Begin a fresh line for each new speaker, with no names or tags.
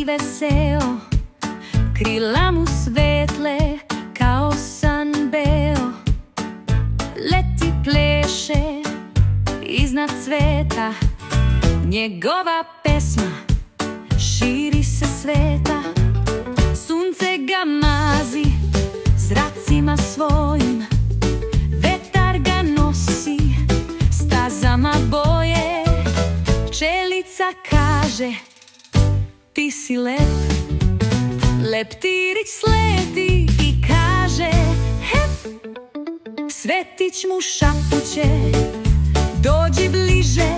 veseo, krila mu svetle kao san beo. Leti, pleše iznad sveta, njegova pesma širi se sveta. Sunce ga mazi zracima svojim, vetar ga nosi stazama boje. Pčelica kaže ti si lep, leptirić sleti i kaže hep. Svetić mu šapuće dođi bliže,